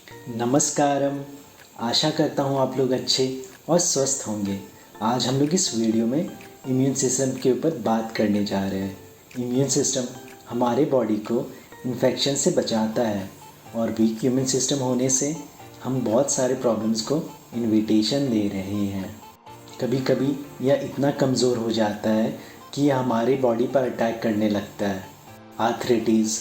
नमस्कारम। आशा करता हूँ आप लोग अच्छे और स्वस्थ होंगे। आज हम लोग इस वीडियो में इम्यून सिस्टम के ऊपर बात करने जा रहे हैं। इम्यून सिस्टम हमारे बॉडी को इन्फेक्शन से बचाता है और वीक इम्यून सिस्टम होने से हम बहुत सारे प्रॉब्लम्स को इनविटेशन दे रहे हैं। कभी कभी यह इतना कमज़ोर हो जाता है कि यह हमारे बॉडी पर अटैक करने लगता है। आर्थराइटिस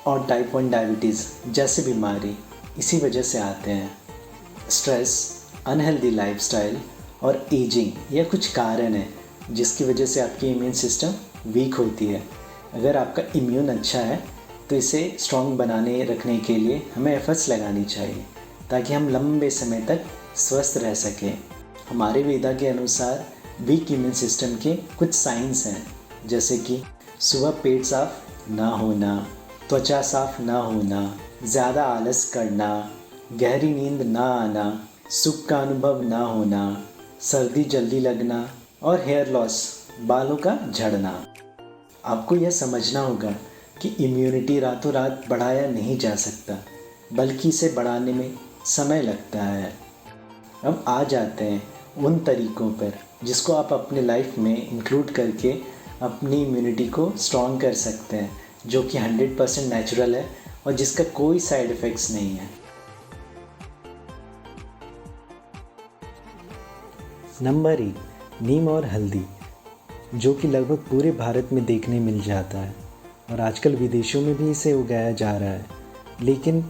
और टाइप 1 डायबिटीज़ जैसे बीमारी इसी वजह से आते हैं। स्ट्रेस, अनहेल्दी लाइफस्टाइल और एजिंग यह कुछ कारण हैं जिसकी वजह से आपकी इम्यून सिस्टम वीक होती है। अगर आपका इम्यून अच्छा है तो इसे स्ट्रॉन्ग बनाने रखने के लिए हमें एफर्ट्स लगानी चाहिए ताकि हम लंबे समय तक स्वस्थ रह सकें। हमारे वेदा के अनुसार वीक इम्यून सिस्टम के कुछ साइंस हैं, जैसे कि सुबह पेट साफ ना होना, त्वचा साफ ना होना, ज़्यादा आलस करना, गहरी नींद ना आना, सुख का अनुभव ना होना, सर्दी जल्दी लगना और हेयर लॉस, बालों का झड़ना। आपको यह समझना होगा कि इम्यूनिटी रातों रात बढ़ाया नहीं जा सकता, बल्कि इसे बढ़ाने में समय लगता है। अब आ जाते हैं उन तरीक़ों पर जिसको आप अपने लाइफ में इंक्लूड करके अपनी इम्यूनिटी को स्ट्रॉन्ग कर सकते हैं, जो कि 100% नेचुरल है और जिसका कोई साइड इफ़ेक्ट्स नहीं है। नंबर 1, नीम और हल्दी, जो कि लगभग पूरे भारत में देखने मिल जाता है और आजकल विदेशों में भी इसे उगाया जा रहा है, लेकिन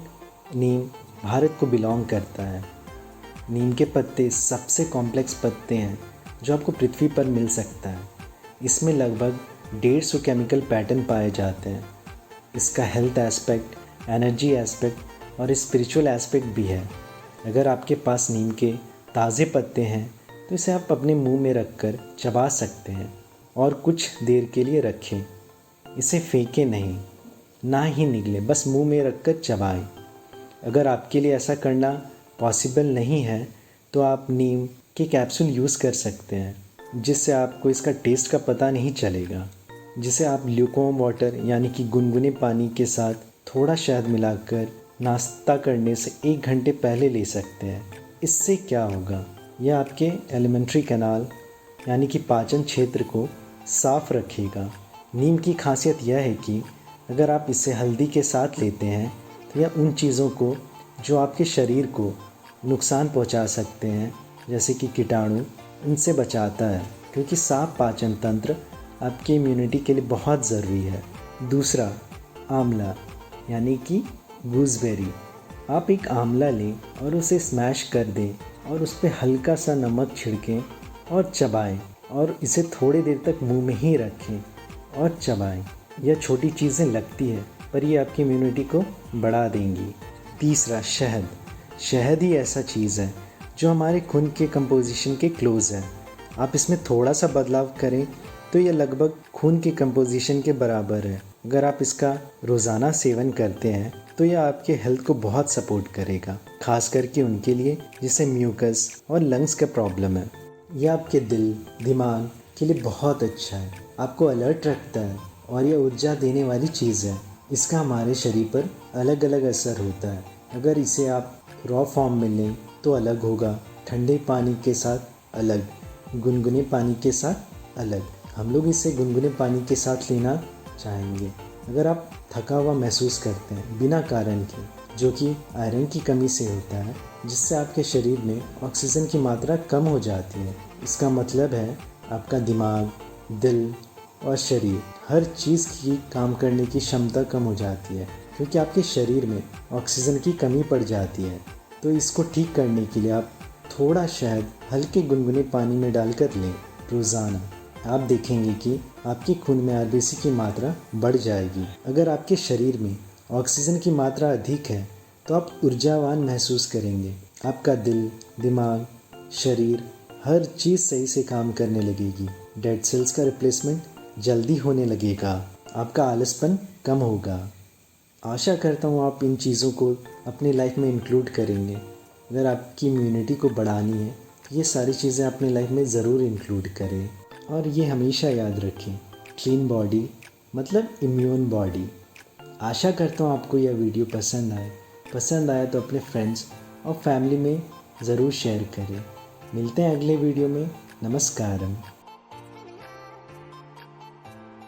नीम भारत को बिलोंग करता है। नीम के पत्ते सबसे कॉम्प्लेक्स पत्ते हैं जो आपको पृथ्वी पर मिल सकता है। इसमें लगभग 150 केमिकल पैटर्न पाए जाते हैं। इसका हेल्थ एस्पेक्ट, एनर्जी एस्पेक्ट और स्पिरिचुअल एस्पेक्ट भी है। अगर आपके पास नीम के ताज़े पत्ते हैं तो इसे आप अपने मुंह में रखकर चबा सकते हैं और कुछ देर के लिए रखें। इसे फेंकें नहीं, ना ही निगलें, बस मुंह में रखकर चबाएं। अगर आपके लिए ऐसा करना पॉसिबल नहीं है तो आप नीम के कैप्सूल यूज़ कर सकते हैं, जिससे आपको इसका टेस्ट का पता नहीं चलेगा, जिसे आप ल्यूकवार्म वाटर यानी कि गुनगुने पानी के साथ थोड़ा शहद मिलाकर नाश्ता करने से 1 घंटे पहले ले सकते हैं। इससे क्या होगा, यह आपके एलिमेंट्री कैनाल यानी कि पाचन क्षेत्र को साफ रखेगा। नीम की खासियत यह है कि अगर आप इसे हल्दी के साथ लेते हैं तो यह उन चीज़ों को जो आपके शरीर को नुकसान पहुंचा सकते हैं, जैसे कि कीटाणु, उनसे बचाता है, क्योंकि साफ पाचन तंत्र आपकी इम्यूनिटी के लिए बहुत ज़रूरी है। दूसरा, आंवला यानी कि गूसबेरी। आप एक आंवला लें और उसे स्मैश कर दें और उस पर हल्का सा नमक छिड़कें और चबाएं और इसे थोड़ी देर तक मुंह में ही रखें और चबाएं। यह छोटी चीज़ें लगती है पर ये आपकी इम्यूनिटी को बढ़ा देंगी। तीसरा, शहद। शहद ही ऐसा चीज़ है जो हमारे खून के कंपोजिशन के क्लोज है। आप इसमें थोड़ा सा बदलाव करें तो यह लगभग खून के कंपोजिशन के बराबर है। अगर आप इसका रोज़ाना सेवन करते हैं तो यह आपके हेल्थ को बहुत सपोर्ट करेगा, खास करके उनके लिए जिसे म्यूकस और लंग्स का प्रॉब्लम है। यह आपके दिल, दिमाग के लिए बहुत अच्छा है, आपको अलर्ट रखता है और यह ऊर्जा देने वाली चीज़ है। इसका हमारे शरीर पर अलग अलग असर होता है। अगर इसे आप रॉ फॉर्म में लें तो अलग होगा, ठंडे पानी के साथ अलग, गुनगुने पानी के साथ अलग। हम लोग इसे गुनगुने पानी के साथ लेना चाहेंगे। अगर आप थका हुआ महसूस करते हैं बिना कारण के, जो कि आयरन की कमी से होता है, जिससे आपके शरीर में ऑक्सीजन की मात्रा कम हो जाती है, इसका मतलब है आपका दिमाग, दिल और शरीर, हर चीज़ की काम करने की क्षमता कम हो जाती है, क्योंकि आपके शरीर में ऑक्सीजन की कमी पड़ जाती है। तो इसको ठीक करने के लिए आप थोड़ा शहद हल्के गुनगुने पानी में डालकर लें रोज़ाना। आप देखेंगे कि आपके खून में आरबीसी की मात्रा बढ़ जाएगी। अगर आपके शरीर में ऑक्सीजन की मात्रा अधिक है तो आप ऊर्जावान महसूस करेंगे। आपका दिल, दिमाग, शरीर, हर चीज़ सही से काम करने लगेगी। डेड सेल्स का रिप्लेसमेंट जल्दी होने लगेगा। आपका आलसपन कम होगा। आशा करता हूँ आप इन चीज़ों को अपनी लाइफ में इंक्लूड करेंगे। अगर आपकी इम्यूनिटी को बढ़ानी है तो ये सारी चीज़ें अपनी लाइफ में ज़रूर इंक्लूड करें। और ये हमेशा याद रखें, क्लीन बॉडी मतलब इम्यून बॉडी। आशा करता हूँ आपको यह वीडियो पसंद आए, पसंद आया तो अपने फ्रेंड्स और फैमिली में ज़रूर शेयर करें। मिलते हैं अगले वीडियो में। नमस्कारम।